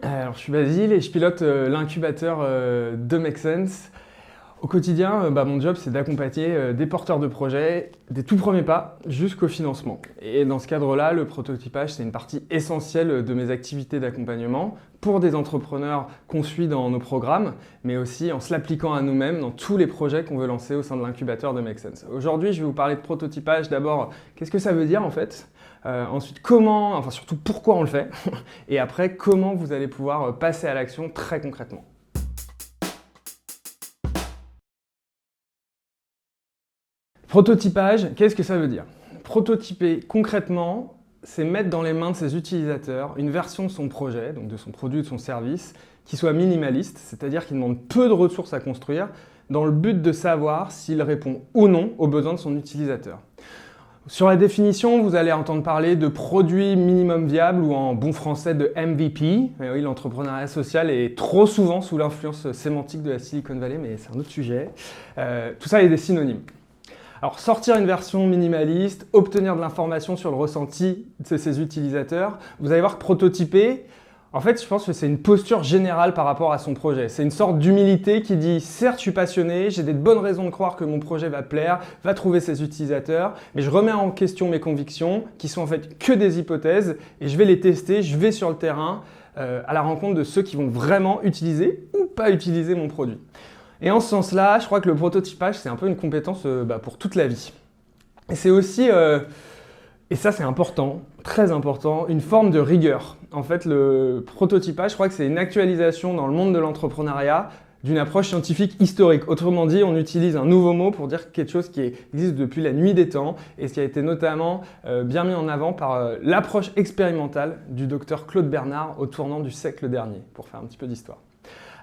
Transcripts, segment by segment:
Alors, je suis Basile et je pilote l'incubateur de Make Sense. Au quotidien, mon job, c'est d'accompagner des porteurs de projets, des tout premiers pas jusqu'au financement. Et dans ce cadre-là, le prototypage, c'est une partie essentielle de mes activités d'accompagnement pour des entrepreneurs qu'on suit dans nos programmes, mais aussi en se l'appliquant à nous-mêmes dans tous les projets qu'on veut lancer au sein de l'incubateur de Make Sense. Aujourd'hui, je vais vous parler de prototypage. D'abord, qu'est-ce que ça veut dire en fait ? Ensuite, comment, enfin surtout pourquoi on le fait, et après, comment vous allez pouvoir passer à l'action très concrètement. Prototypage, qu'est-ce que ça veut dire? Prototyper concrètement, c'est mettre dans les mains de ses utilisateurs une version de son projet, donc de son produit ou de son service, qui soit minimaliste, c'est-à-dire qui demande peu de ressources à construire, dans le but de savoir s'il répond ou non aux besoins de son utilisateur. Sur la définition, vous allez entendre parler de produit minimum viable ou en bon français de MVP. Et oui, l'entrepreneuriat social est trop souvent sous l'influence sémantique de la Silicon Valley, mais c'est un autre sujet. Tout ça est des synonymes. Alors, sortir une version minimaliste, obtenir de l'information sur le ressenti de ses utilisateurs, vous allez voir que prototyper, en fait, je pense que c'est une posture générale par rapport à son projet. C'est une sorte d'humilité qui dit « Certes, je suis passionné, j'ai des bonnes raisons de croire que mon projet va plaire, va trouver ses utilisateurs, mais je remets en question mes convictions qui sont en fait que des hypothèses et je vais les tester, je vais sur le terrain à la rencontre de ceux qui vont vraiment utiliser ou pas utiliser mon produit. » Et en ce sens-là, je crois que le prototypage, c'est un peu une compétence pour toute la vie. Et c'est aussi, et ça c'est important, très important, une forme de rigueur. En fait, le prototypage, je crois que c'est une actualisation dans le monde de l'entrepreneuriat d'une approche scientifique historique. Autrement dit, on utilise un nouveau mot pour dire quelque chose qui existe depuis la nuit des temps et ce qui a été notamment bien mis en avant par l'approche expérimentale du docteur Claude Bernard au tournant du siècle dernier, pour faire un petit peu d'histoire.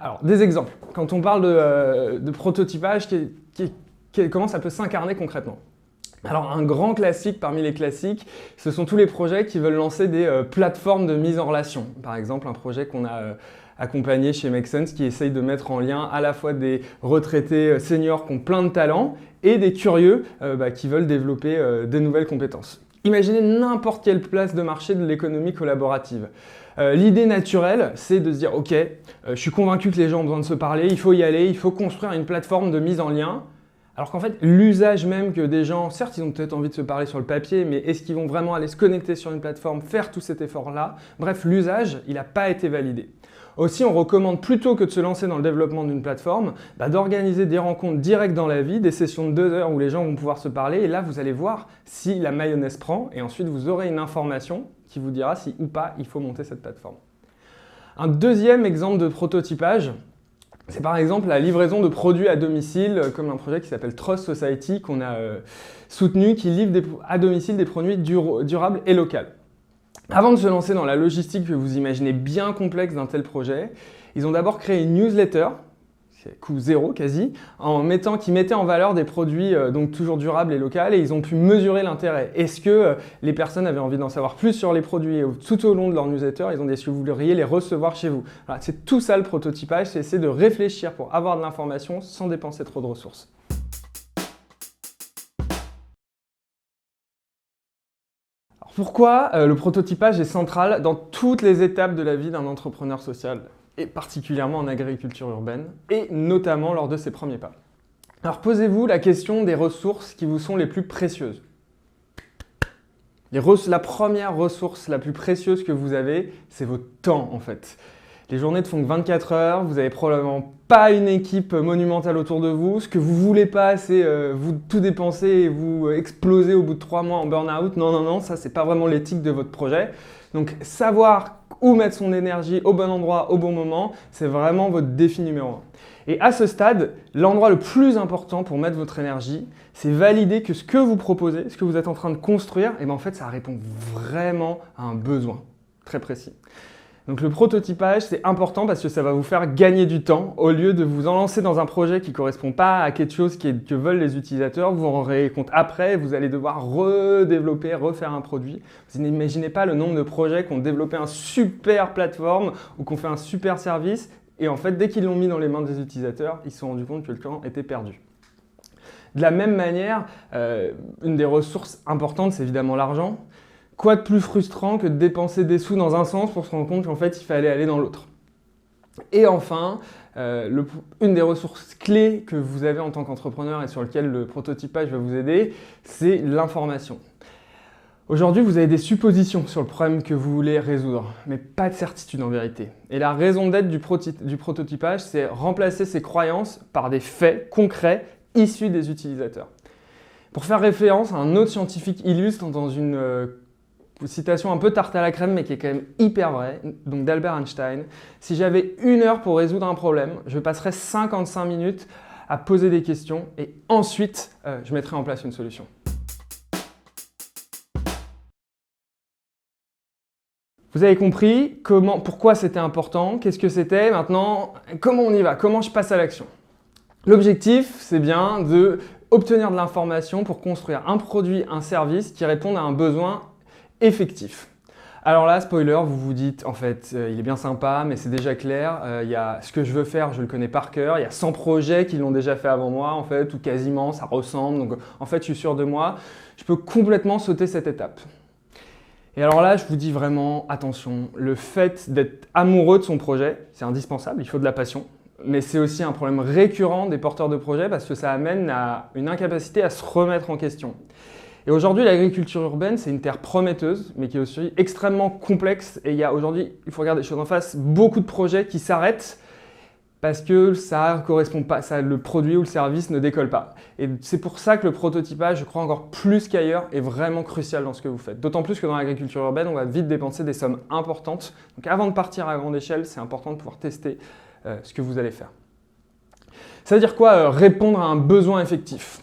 Alors, des exemples. Quand on parle de prototypage, comment ça peut s'incarner concrètement? Alors, un grand classique parmi les classiques, ce sont tous les projets qui veulent lancer des plateformes de mise en relation. Par exemple, un projet qu'on a accompagné chez Make Sense qui essaye de mettre en lien à la fois des retraités seniors qui ont plein de talents et des curieux qui veulent développer des nouvelles compétences. Imaginez n'importe quelle place de marché de l'économie collaborative. L'idée naturelle, c'est de se dire « Ok, je suis convaincu que les gens ont besoin de se parler, il faut y aller, il faut construire une plateforme de mise en lien. » Alors qu'en fait, l'usage même que des gens, certes, ils ont peut-être envie de se parler sur le papier, mais est-ce qu'ils vont vraiment aller se connecter sur une plateforme, faire tout cet effort-là? Bref, l'usage, il n'a pas été validé. Aussi, on recommande plutôt que de se lancer dans le développement d'une plateforme, d'organiser des rencontres directes dans la vie, des sessions de 2 heures où les gens vont pouvoir se parler. Et là, vous allez voir si la mayonnaise prend et ensuite vous aurez une information qui vous dira si ou pas il faut monter cette plateforme. Un deuxième exemple de prototypage, c'est par exemple la livraison de produits à domicile, comme un projet qui s'appelle Trust Society qu'on a soutenu, qui livre à domicile des produits durables et locaux. Avant de se lancer dans la logistique que vous imaginez bien complexe d'un tel projet, ils ont d'abord créé une newsletter, c'est coût zéro quasi, qui mettait en valeur des produits donc toujours durables et locaux et ils ont pu mesurer l'intérêt. Est-ce que les personnes avaient envie d'en savoir plus sur les produits et tout au long de leur newsletter, ils ont dit est-ce que vous voudriez les recevoir chez vous? Voilà, c'est tout ça le prototypage, c'est essayer de réfléchir pour avoir de l'information sans dépenser trop de ressources. Pourquoi le prototypage est central dans toutes les étapes de la vie d'un entrepreneur social, et particulièrement en agriculture urbaine, et notamment lors de ses premiers pas? Alors posez-vous la question des ressources qui vous sont les plus précieuses. La première ressource la plus précieuse que vous avez, c'est votre temps en fait. Les journées ne font que 24 heures, vous n'avez probablement pas une équipe monumentale autour de vous. Ce que vous voulez pas, c'est vous tout dépenser et vous exploser au bout de 3 mois en burn-out. Non, non, non, ça c'est pas vraiment l'éthique de votre projet. Donc savoir où mettre son énergie au bon endroit, au bon moment, c'est vraiment votre défi numéro 1. Et à ce stade, l'endroit le plus important pour mettre votre énergie, c'est valider que ce que vous proposez, ce que vous êtes en train de construire, et en fait ça répond vraiment à un besoin très précis. Donc le prototypage, c'est important parce que ça va vous faire gagner du temps. Au lieu de vous en lancer dans un projet qui ne correspond pas à quelque chose que veulent les utilisateurs, vous vous rendrez compte après, vous allez devoir redévelopper, refaire un produit. Vous n'imaginez pas le nombre de projets qui ont développé une super plateforme ou qui ont fait un super service Et en fait, dès qu'ils l'ont mis dans les mains des utilisateurs, ils se sont rendus compte que le temps était perdu. De la même manière, une des ressources importantes, c'est évidemment l'argent. Quoi de plus frustrant que de dépenser des sous dans un sens pour se rendre compte qu'en fait, il fallait aller dans l'autre. Et enfin, une des ressources clés que vous avez en tant qu'entrepreneur et sur lequel le prototypage va vous aider, c'est l'information. Aujourd'hui, vous avez des suppositions sur le problème que vous voulez résoudre, mais pas de certitude en vérité. Et la raison d'être du prototypage, c'est remplacer ces croyances par des faits concrets issus des utilisateurs. Pour faire référence à un autre scientifique illustre dans une citation un peu tarte à la crème, mais qui est quand même hyper vraie, donc d'Albert Einstein, si j'avais 1 heure pour résoudre un problème, je passerais 55 minutes à poser des questions et ensuite, je mettrais en place une solution. Vous avez compris pourquoi c'était important, qu'est-ce que c'était, maintenant, comment on y va, comment je passe à l'action. L'objectif, c'est bien d'obtenir de l'information pour construire un produit, un service qui répondent à un besoin effectif. Alors là, spoiler, vous vous dites, en fait, il est bien sympa, mais c'est déjà clair, il y a ce que je veux faire, je le connais par cœur, il y a 100 projets qui l'ont déjà fait avant moi, en fait, ou quasiment, ça ressemble, donc en fait, je suis sûr de moi, je peux complètement sauter cette étape. Et alors là, je vous dis vraiment, attention, le fait d'être amoureux de son projet, c'est indispensable, il faut de la passion, mais c'est aussi un problème récurrent des porteurs de projets parce que ça amène à une incapacité à se remettre en question. Et aujourd'hui, l'agriculture urbaine, c'est une terre prometteuse, mais qui est aussi extrêmement complexe. Et il y a aujourd'hui, il faut regarder les choses en face, beaucoup de projets qui s'arrêtent parce que ça ne correspond pas, le produit ou le service ne décolle pas. Et c'est pour ça que le prototypage, je crois encore plus qu'ailleurs, est vraiment crucial dans ce que vous faites. D'autant plus que dans l'agriculture urbaine, on va vite dépenser des sommes importantes. Donc avant de partir à grande échelle, c'est important de pouvoir tester ce que vous allez faire. Ça veut dire quoi répondre à un besoin effectif?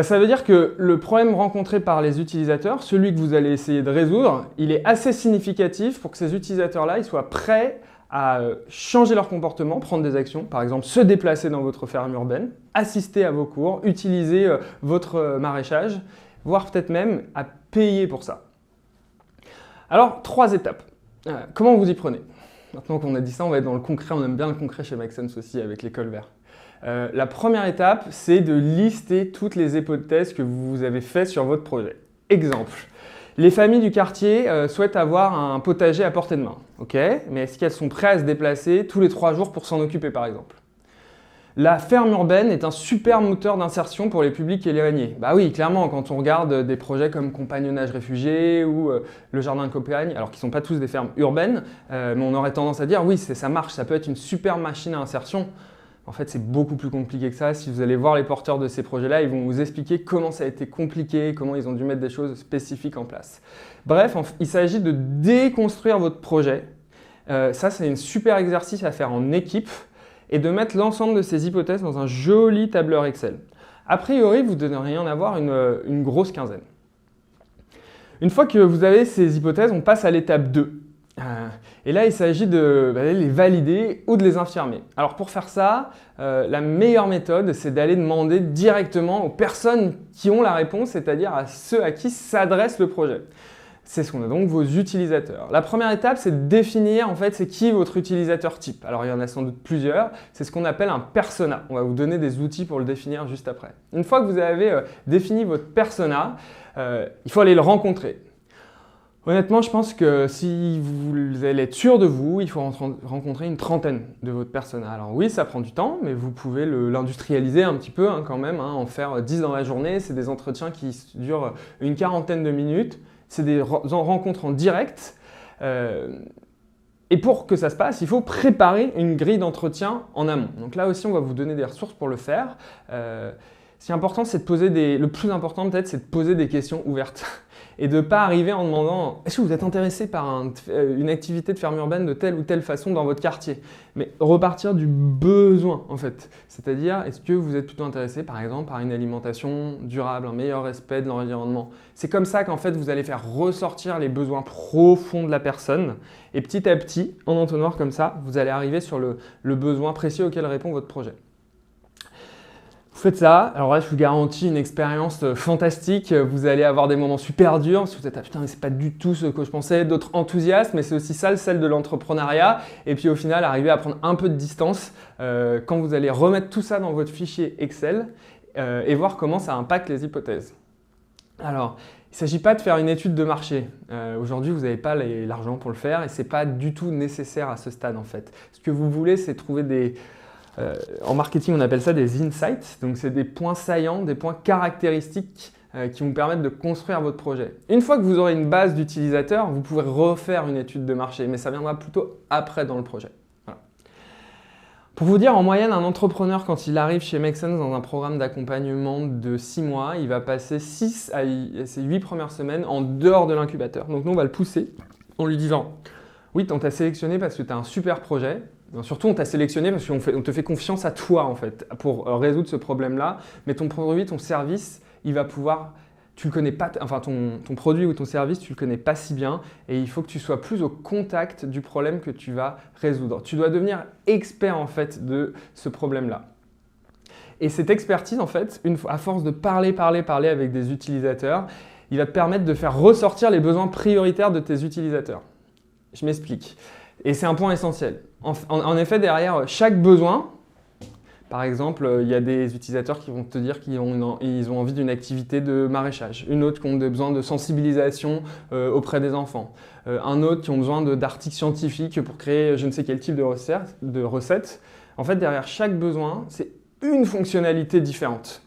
Ça veut dire que le problème rencontré par les utilisateurs, celui que vous allez essayer de résoudre, il est assez significatif pour que ces utilisateurs-là ils soient prêts à changer leur comportement, prendre des actions, par exemple se déplacer dans votre ferme urbaine, assister à vos cours, utiliser votre maraîchage, voire peut-être même à payer pour ça. Alors, 3 étapes. Comment vous y prenez? Maintenant qu'on a dit ça, on va être dans le concret, on aime bien le concret chez Make Sense aussi avec l'école verte. La première étape, c'est de lister toutes les hypothèses que vous avez faites sur votre projet. Exemple, les familles du quartier souhaitent avoir un potager à portée de main. Ok, mais est-ce qu'elles sont prêtes à se déplacer tous les 3 jours pour s'en occuper par exemple? La ferme urbaine est un super moteur d'insertion pour les publics éloignés. Bah oui, clairement, quand on regarde des projets comme Compagnonnage Réfugiés ou le Jardin de campagne, alors qu'ils ne sont pas tous des fermes urbaines, mais on aurait tendance à dire oui, ça marche, ça peut être une super machine à insertion. En fait, c'est beaucoup plus compliqué que ça. Si vous allez voir les porteurs de ces projets-là, ils vont vous expliquer comment ça a été compliqué, comment ils ont dû mettre des choses spécifiques en place. Bref, il s'agit de déconstruire votre projet. Ça, c'est un super exercice à faire en équipe et de mettre l'ensemble de ces hypothèses dans un joli tableur Excel. A priori, vous devriez en avoir une grosse quinzaine. Une fois que vous avez ces hypothèses, on passe à l'étape 2. Et là, il s'agit de les valider ou de les infirmer. Alors pour faire ça, la meilleure méthode, c'est d'aller demander directement aux personnes qui ont la réponse, c'est-à-dire à ceux à qui s'adresse le projet. C'est ce qu'on a donc vos utilisateurs. La première étape, c'est de définir en fait c'est qui votre utilisateur type. Alors il y en a sans doute plusieurs, c'est ce qu'on appelle un persona. On va vous donner des outils pour le définir juste après. Une fois que vous avez défini votre persona, il faut aller le rencontrer. Honnêtement, je pense que si vous allez être sûr de vous, il faut rencontrer une trentaine de votre persona. Alors oui, ça prend du temps, mais vous pouvez l'industrialiser un petit peu quand même, en faire 10 dans la journée. C'est des entretiens qui durent une quarantaine de minutes. C'est des rencontres en direct. Et pour que ça se passe, il faut préparer une grille d'entretien en amont. Donc là aussi, on va vous donner des ressources pour le faire. Ce qui est important, c'est de poser le plus important peut-être, c'est de poser des questions ouvertes. Et de ne pas arriver en demandant « Est-ce que vous êtes intéressé par une activité de ferme urbaine de telle ou telle façon dans votre quartier ?» Mais repartir du besoin en fait. C'est-à-dire, est-ce que vous êtes plutôt intéressé par exemple par une alimentation durable, un meilleur respect de l'environnement? C'est comme ça qu'en fait vous allez faire ressortir les besoins profonds de la personne. Et petit à petit, en entonnoir comme ça, vous allez arriver sur le besoin précis auquel répond votre projet. Vous faites ça, alors là je vous garantis une expérience fantastique, vous allez avoir des moments super durs, parce que vous êtes ah putain mais c'est pas du tout ce que je pensais, d'autres enthousiastes, mais c'est aussi ça le sel de l'entrepreneuriat, et puis au final arriver à prendre un peu de distance quand vous allez remettre tout ça dans votre fichier Excel et voir comment ça impacte les hypothèses. Alors, il ne s'agit pas de faire une étude de marché. Aujourd'hui, vous n'avez pas l'argent pour le faire et ce n'est pas du tout nécessaire à ce stade en fait. Ce que vous voulez, c'est trouver des... en marketing, on appelle ça des insights. Donc, c'est des points saillants, des points caractéristiques qui vont permettre de construire votre projet. Une fois que vous aurez une base d'utilisateurs, vous pouvez refaire une étude de marché, mais ça viendra plutôt après dans le projet. Voilà. Pour vous dire, en moyenne, un entrepreneur, quand il arrive chez Make Sense dans un programme d'accompagnement de 6 mois, il va passer 6 à ses 8 premières semaines en dehors de l'incubateur. Donc nous, on va le pousser en lui disant « Oui, on t'a sélectionné parce que tu as un super projet. Surtout, on t'a sélectionné parce qu'on te fait confiance à toi, en fait, pour résoudre ce problème-là. Mais ton produit, ton service, il va pouvoir… Tu le connais pas, enfin ton produit ou ton service, tu le connais pas si bien et il faut que tu sois plus au contact du problème que tu vas résoudre. Tu dois devenir expert en fait de ce problème-là. Et cette expertise en fait, à force de parler avec des utilisateurs, il va te permettre de faire ressortir les besoins prioritaires de tes utilisateurs. Je m'explique. Et c'est un point essentiel. En effet, derrière chaque besoin, par exemple, il y a des utilisateurs qui vont te dire qu'ils ont envie d'une activité de maraîchage, une autre qui ont besoin de sensibilisation auprès des enfants, un autre qui ont besoin d'articles scientifiques pour créer je ne sais quel type de recette. En fait, derrière chaque besoin, c'est une fonctionnalité différente.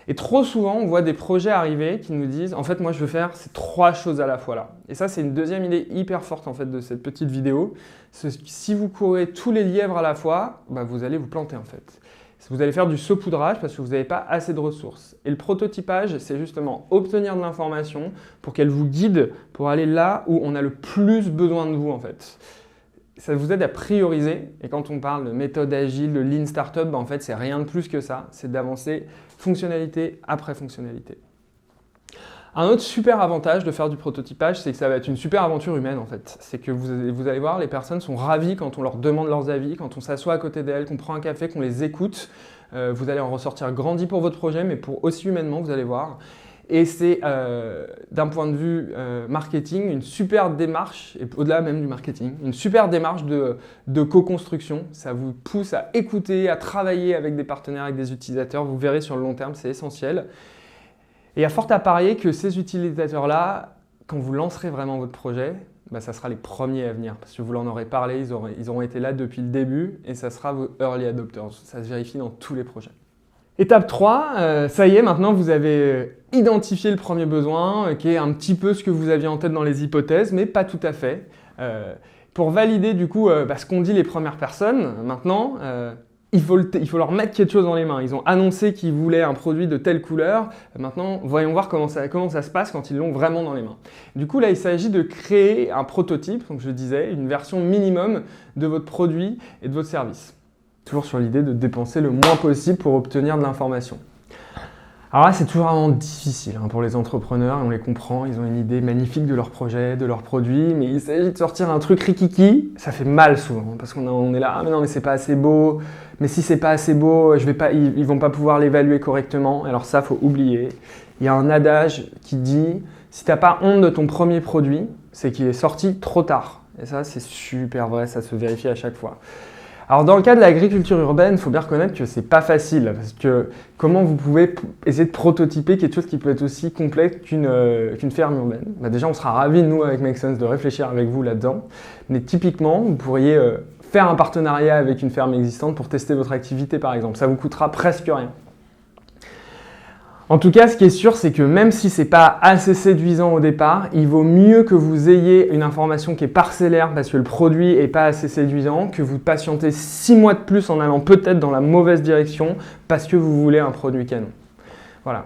Et trop souvent, on voit des projets arriver qui nous disent « En fait, moi, je veux faire ces 3 choses à la fois là. » Et ça, c'est une deuxième idée hyper forte en fait, de cette petite vidéo. Si vous courez tous les lièvres à la fois, bah, vous allez vous planter en fait. Vous allez faire du saupoudrage parce que vous n'avez pas assez de ressources. Et le prototypage, c'est justement obtenir de l'information pour qu'elle vous guide pour aller là où on a le plus besoin de vous en fait. Ça vous aide à prioriser. Et quand on parle de méthode agile, de lean startup, bah, en fait, c'est rien de plus que ça. C'est d'avancer fonctionnalité après fonctionnalité. Un autre super avantage de faire du prototypage, c'est que ça va être une super aventure humaine en fait. C'est que vous allez voir, les personnes sont ravies quand on leur demande leurs avis, quand on s'assoit à côté d'elles, qu'on prend un café, qu'on les écoute. Vous allez en ressortir grandi pour votre projet, mais pour aussi humainement, vous allez voir. Et c'est d'un point de vue marketing, une super démarche, et au-delà même du marketing, une super démarche de co-construction. Ça vous pousse à écouter, à travailler avec des partenaires, avec des utilisateurs. Vous verrez sur le long terme, c'est essentiel. Et il y a fort à parier que ces utilisateurs-là, quand vous lancerez vraiment votre projet, bah, ça sera les premiers à venir. Parce que vous leur en aurez parlé, ils auront été là depuis le début et ça sera vos early adopters. Ça se vérifie dans tous les projets. Étape 3, ça y est, maintenant vous avez identifié le premier besoin, qui est un petit peu ce que vous aviez en tête dans les hypothèses, mais pas tout à fait. Pour valider du coup ce qu'ont dit les premières personnes, maintenant, il faut leur mettre quelque chose dans les mains. Ils ont annoncé qu'ils voulaient un produit de telle couleur. Maintenant, voyons voir comment ça se passe quand ils l'ont vraiment dans les mains. Du coup, là, il s'agit de créer un prototype, donc je disais, une version minimum de votre produit et de votre service. Toujours sur l'idée de dépenser le moins possible pour obtenir de l'information. Alors là, c'est toujours vraiment difficile pour les entrepreneurs, on les comprend, ils ont une idée magnifique de leur projet, de leur produit, mais il s'agit de sortir un truc rikiki, ça fait mal souvent, parce qu'on est là, ah mais non mais c'est pas assez beau, mais si c'est pas assez beau, ils vont pas pouvoir l'évaluer correctement, alors ça, faut oublier. Il y a un adage qui dit, si t'as pas honte de ton premier produit, c'est qu'il est sorti trop tard. Et ça, c'est super vrai, ça se vérifie à chaque fois. Alors dans le cas de l'agriculture urbaine, il faut bien reconnaître que c'est pas facile parce que comment vous pouvez essayer de prototyper quelque chose qui peut être aussi complexe qu'une ferme urbaine. Bah déjà, on sera ravis, nous, avec Make Sense, de réfléchir avec vous là-dedans. Mais typiquement, vous pourriez faire un partenariat avec une ferme existante pour tester votre activité, par exemple. Ça vous coûtera presque rien. En tout cas, ce qui est sûr, c'est que même si ce n'est pas assez séduisant au départ, il vaut mieux que vous ayez une information qui est parcellaire parce que le produit n'est pas assez séduisant, que vous patientez 6 mois de plus en allant peut-être dans la mauvaise direction parce que vous voulez un produit canon. Voilà.